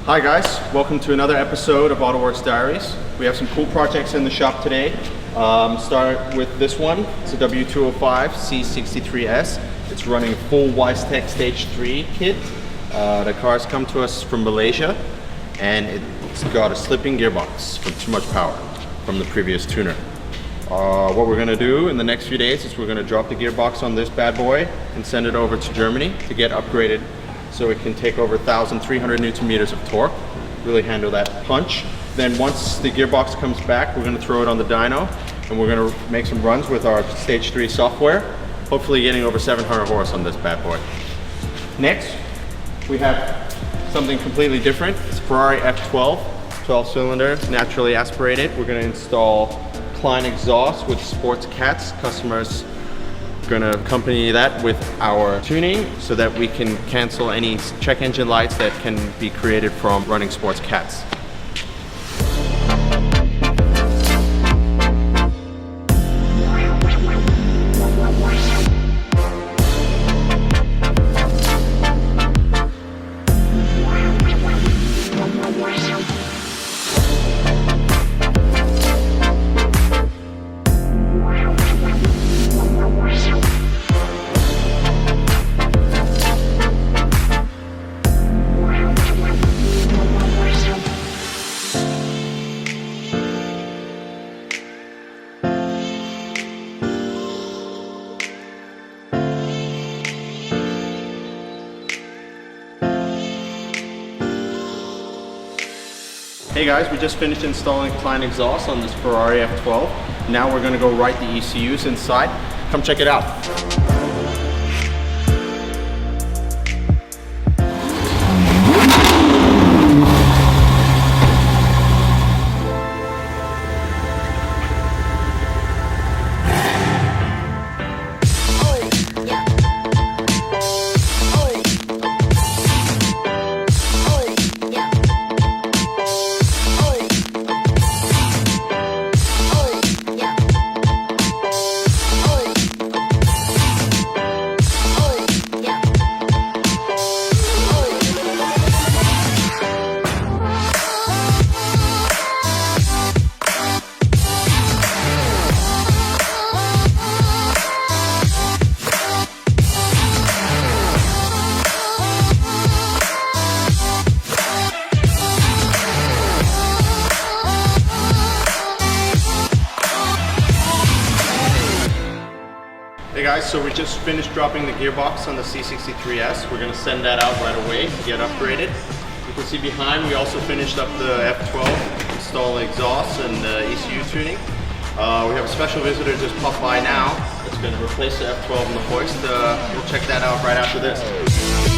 Hi guys, welcome to another episode of Autowerks Diaries. We have some cool projects in the shop today. Start with this one. It's a W205 C63S. It's running full WiseTech Stage 3 kit. The car's come to us from Malaysia and it's got a slipping gearbox from too much power from the previous tuner. What we're gonna do in the next few days is we're gonna drop the gearbox on this bad boy and send it over to Germany to get upgraded so it can take over 1,300 Newton meters of torque, really handle that punch. Then once the gearbox comes back, we're gonna throw it on the dyno and we're gonna make some runs with our Stage 3 software, hopefully getting over 700 horse on this bad boy. Next, we have something completely different. It's Ferrari F12, 12 cylinder, naturally aspirated. We're gonna install Kline exhaust with sports cats. Customers going to accompany that with our tuning so that we can cancel any check engine lights that can be created from running sports cats. Hey guys, we just finished installing Kline exhaust on this Ferrari F12. Now we're gonna go write the ECUs inside. Come check it out. Hey guys, so we just finished dropping the gearbox on the C63S. We're going to send that out right away to get upgraded. You can see behind we also finished up the F12, installing exhaust and ECU tuning. We have a special visitor just popped by now that's going to replace the F12 in the hoist. We'll check that out right after this.